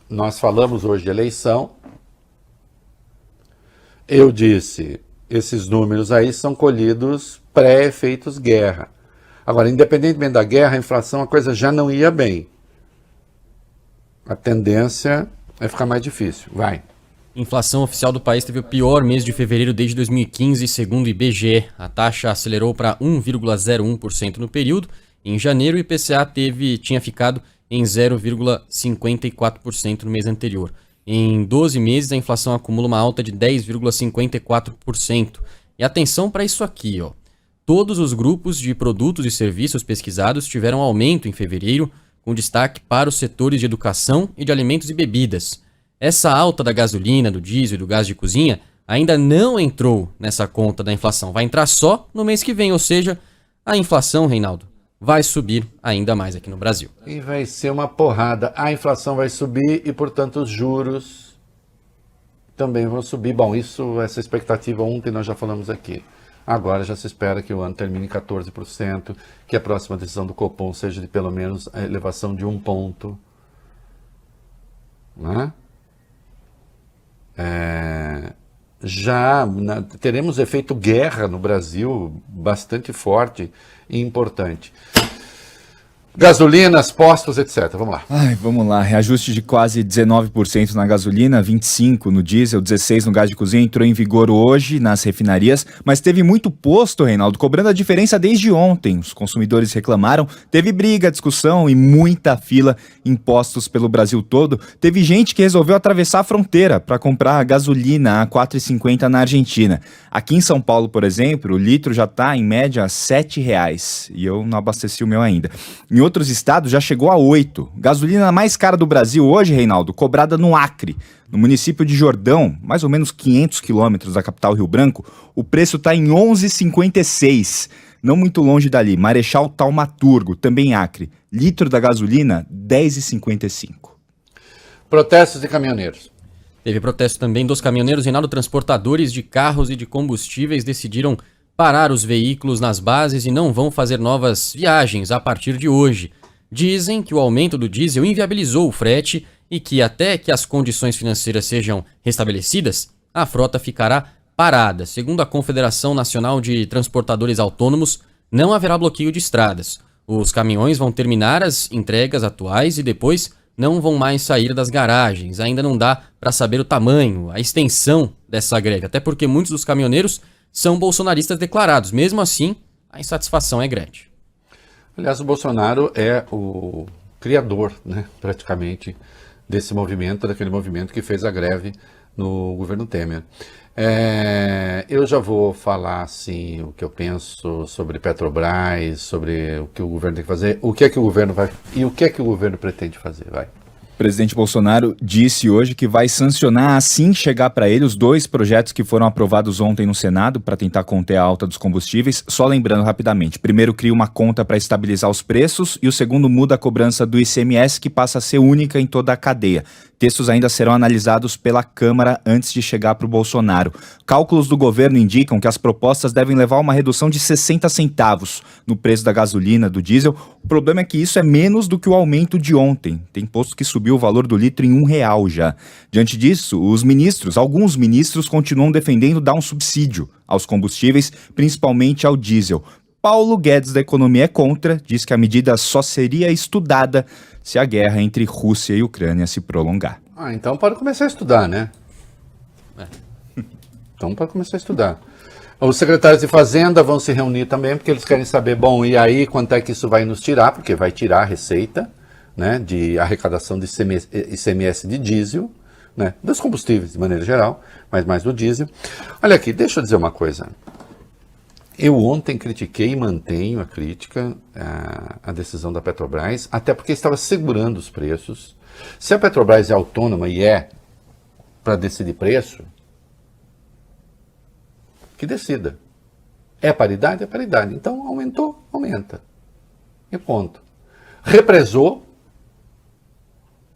nós falamos hoje de eleição. Eu disse, esses números aí são colhidos pré-efeitos guerra. Agora, independentemente da guerra, a inflação, a coisa já não ia bem. A tendência é ficar mais difícil. Vai. Inflação oficial do país teve o pior mês de fevereiro desde 2015, segundo o IBGE. A taxa acelerou para 1,01% no período. Em janeiro, o IPCA tinha ficado em 0,54% no mês anterior. Em 12 meses, a inflação acumula uma alta de 10,54%. E atenção para isso aqui, ó. Todos os grupos de produtos e serviços pesquisados tiveram aumento em fevereiro, com destaque para os setores de educação e de alimentos e bebidas. Essa alta da gasolina, do diesel e do gás de cozinha ainda não entrou nessa conta da inflação. Vai entrar só no mês que vem, ou seja, a inflação, Reinaldo, vai subir ainda mais aqui no Brasil. E vai ser uma porrada. A inflação vai subir e, portanto, os juros também vão subir. Bom, essa expectativa ontem nós já falamos aqui. Agora já se espera que o ano termine em 14%, que a próxima decisão do Copom seja de pelo menos a elevação de 1 ponto. Né? Teremos efeito guerra no Brasil bastante forte e importante. Gasolinas, postos, etc. Vamos lá. Vamos lá. Reajuste de quase 19% na gasolina, 25% no diesel, 16% no gás de cozinha. Entrou em vigor hoje nas refinarias, mas teve muito posto, Reinaldo, cobrando a diferença desde ontem. Os consumidores reclamaram, teve briga, discussão e muita fila em postos pelo Brasil todo. Teve gente que resolveu atravessar a fronteira para comprar gasolina a R$ 4,50 na Argentina. Aqui em São Paulo, por exemplo, o litro já está em média R$ 7,00 e eu não abasteci o meu ainda. Em outros estados já chegou a 8. Gasolina mais cara do Brasil hoje, Reinaldo, cobrada no Acre. No município de Jordão, mais ou menos 500 quilômetros da capital Rio Branco, o preço está em 11,56. Não muito longe dali, Marechal Taumaturgo, também Acre. Litro da gasolina, 10,55. Protestos de caminhoneiros. Teve protesto também dos caminhoneiros, Reinaldo. Transportadores de carros e de combustíveis decidiram parar os veículos nas bases e não vão fazer novas viagens a partir de hoje. Dizem que o aumento do diesel inviabilizou o frete e que até que as condições financeiras sejam restabelecidas, a frota ficará parada. Segundo a Confederação Nacional de Transportadores Autônomos, não haverá bloqueio de estradas. Os caminhões vão terminar as entregas atuais e depois não vão mais sair das garagens. Ainda não dá para saber o tamanho, a extensão dessa greve, até porque muitos dos caminhoneiros são bolsonaristas declarados. Mesmo assim, a insatisfação é grande. Aliás, o Bolsonaro é o criador, né, praticamente, desse movimento, daquele movimento que fez a greve no governo Temer. Eu já vou falar, assim, o que eu penso sobre Petrobras, sobre o que o governo tem que fazer, o que é que o governo vai e o que é que o governo pretende fazer, vai. O presidente Bolsonaro disse hoje que vai sancionar assim chegar para ele os 2 projetos que foram aprovados ontem no Senado para tentar conter a alta dos combustíveis. Só lembrando rapidamente, primeiro cria uma conta para estabilizar os preços e o segundo muda a cobrança do ICMS, que passa a ser única em toda a cadeia. Textos ainda serão analisados pela Câmara antes de chegar para o Bolsonaro. Cálculos do governo indicam que as propostas devem levar a uma redução de 60 centavos no preço da gasolina, do diesel. O problema é que isso é menos do que o aumento de ontem. Tem posto que subiu o valor do litro em R$1 já. Diante disso, alguns ministros continuam defendendo dar um subsídio aos combustíveis, principalmente ao diesel. Paulo Guedes da Economia é contra, diz que a medida só seria estudada se a guerra entre Rússia e Ucrânia se prolongar. Então pode começar a estudar, né? Então pode começar a estudar. Os secretários de Fazenda vão se reunir também, porque eles querem saber, bom, e aí quanto é que isso vai nos tirar? Porque vai tirar a receita, né, de arrecadação de ICMS de diesel, né, dos combustíveis de maneira geral, mas mais do diesel. Olha aqui, deixa eu dizer uma coisa. Eu ontem critiquei e mantenho a crítica à decisão da Petrobras, até porque estava segurando os preços. Se a Petrobras é autônoma e é para decidir preço, que decida. É paridade? É paridade. Então aumentou, aumenta. E ponto. Represou.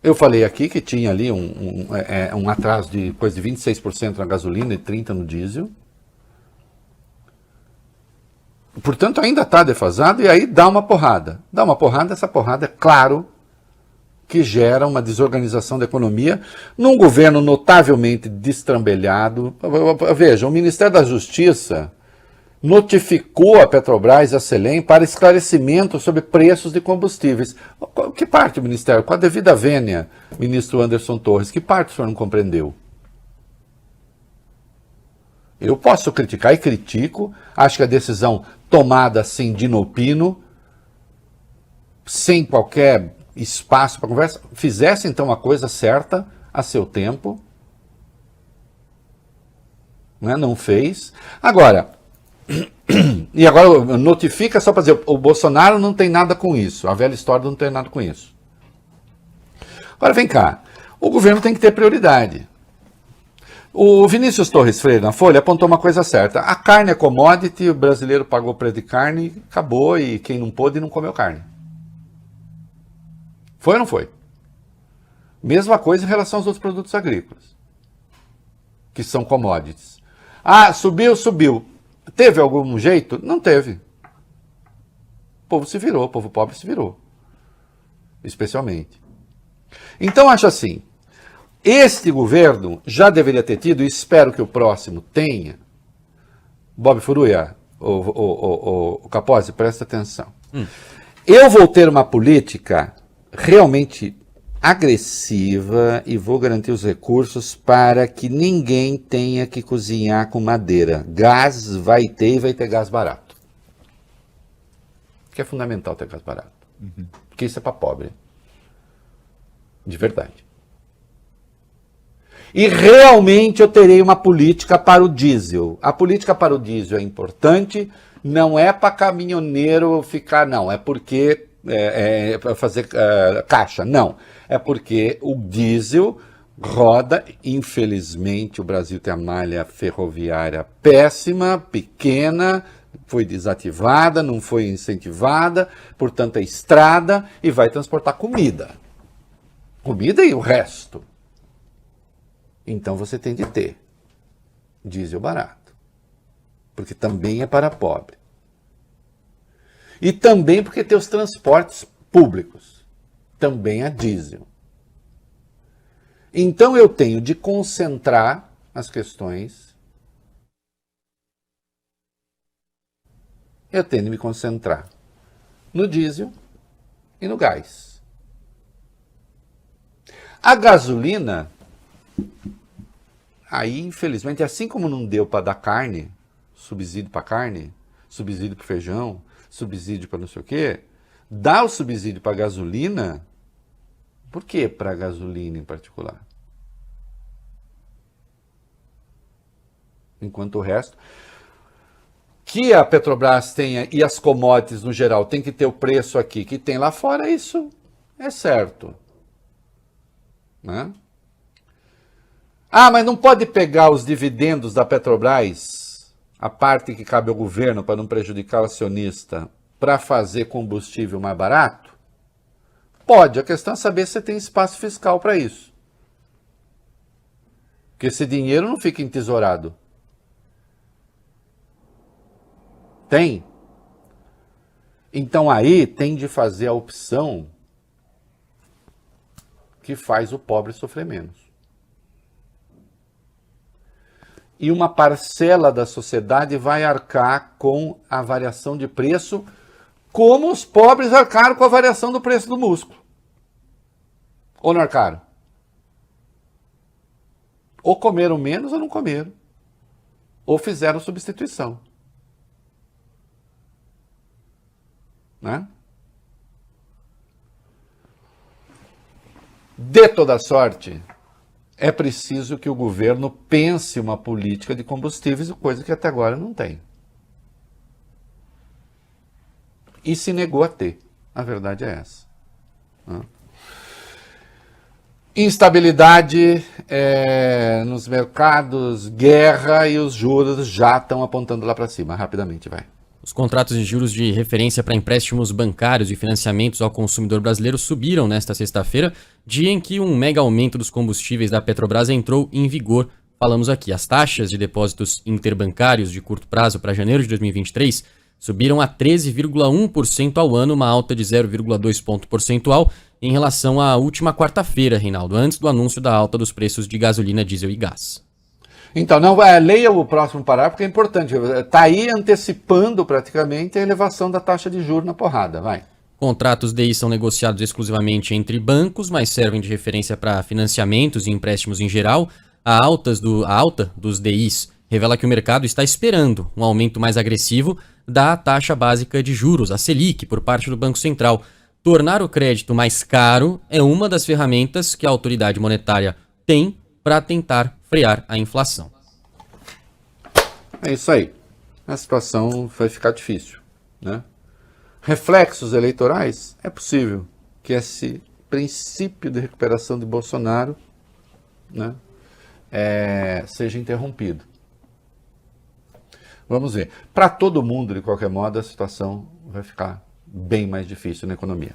Eu falei aqui que tinha ali um atraso de coisa de 26% na gasolina e 30% no diesel. Portanto, ainda está defasado e aí dá uma porrada. Dá uma porrada, essa porrada é claro que gera uma desorganização da economia num governo notavelmente destrambelhado. Veja, o Ministério da Justiça notificou a Petrobras e a Selem para esclarecimento sobre preços de combustíveis. Que parte do Ministério? Com a devida vênia, ministro Anderson Torres, que parte o senhor não compreendeu? Eu posso criticar e critico, acho que a decisão tomada assim de inopino, sem qualquer espaço para conversa, fizesse então a coisa certa a seu tempo, né? Não fez. Agora, e agora notifica só para dizer, o Bolsonaro não tem nada com isso, a velha história não tem nada com isso. Agora vem cá, o governo tem que ter prioridade. O Vinícius Torres Freire, na Folha, apontou uma coisa certa. A carne é commodity, o brasileiro pagou preço de carne, acabou, e quem não pôde não comeu carne. Foi ou não foi? Mesma coisa em relação aos outros produtos agrícolas, que são commodities. Ah, subiu, subiu. Teve algum jeito? Não teve. O povo se virou, o povo pobre se virou. Especialmente. Então, acho assim, este governo já deveria ter tido, e espero que o próximo tenha. Bob Furuya, o Capozzi, presta atenção. Eu vou ter uma política realmente agressiva e vou garantir os recursos para que ninguém tenha que cozinhar com madeira. Gás vai ter e vai ter gás barato. Que é fundamental ter gás barato. Porque isso é para pobre. De verdade. E realmente eu terei uma política para o diesel. A política para o diesel é importante, não é para caminhoneiro ficar, não, é porque é para fazer caixa, não. É porque o diesel roda, infelizmente o Brasil tem a malha ferroviária péssima, pequena, foi desativada, não foi incentivada, portanto é estrada e vai transportar comida. Comida e o resto. Então você tem de ter diesel barato, porque também é para pobre. E também porque tem os transportes públicos, também a diesel. Então eu tenho de concentrar as questões, eu tenho de me concentrar no diesel e no gás. A gasolina, aí infelizmente, assim como não deu para dar carne, subsídio para carne, subsídio para feijão, subsídio para não sei o quê, dá o subsídio para gasolina. Por que para gasolina em particular? Enquanto o resto, que a Petrobras tenha, e as commodities no geral, tem que ter o preço aqui que tem lá fora, isso é certo. Né? Ah, mas não pode pegar os dividendos da Petrobras, a parte que cabe ao governo para não prejudicar o acionista, para fazer combustível mais barato? Pode, a questão é saber se tem espaço fiscal para isso. Porque esse dinheiro não fica entesourado. Tem? Então aí tem de fazer a opção que faz o pobre sofrer menos. E uma parcela da sociedade vai arcar com a variação de preço, como os pobres arcaram com a variação do preço do músculo. Ou não arcaram? Ou comeram menos ou não comeram. Ou fizeram substituição. Né? De toda sorte, é preciso que o governo pense uma política de combustíveis, coisa que até agora não tem. E se negou a ter. A verdade é essa. Instabilidade nos mercados, guerra, e os juros já estão apontando lá para cima. Rapidamente, vai. Os contratos de juros de referência para empréstimos bancários e financiamentos ao consumidor brasileiro subiram nesta sexta-feira, dia em que um mega aumento dos combustíveis da Petrobras entrou em vigor. Falamos aqui, as taxas de depósitos interbancários de curto prazo para janeiro de 2023 subiram a 13,1% ao ano, uma alta de 0,2 ponto percentual em relação à última quarta-feira, Reinaldo, antes do anúncio da alta dos preços de gasolina, diesel e gás. Então, leia o próximo parágrafo, que é importante. Está aí antecipando praticamente a elevação da taxa de juros na porrada. Vai. Contratos DI são negociados exclusivamente entre bancos, mas servem de referência para financiamentos e empréstimos em geral. A alta dos DIs revela que o mercado está esperando um aumento mais agressivo da taxa básica de juros, a Selic, por parte do Banco Central. Tornar o crédito mais caro é uma das ferramentas que a autoridade monetária tem para tentar frear a inflação. É isso aí. A situação vai ficar difícil, né? Reflexos eleitorais? É possível que esse princípio de recuperação de Bolsonaro, né, seja interrompido. Vamos ver. Para todo mundo, de qualquer modo, a situação vai ficar bem mais difícil na economia.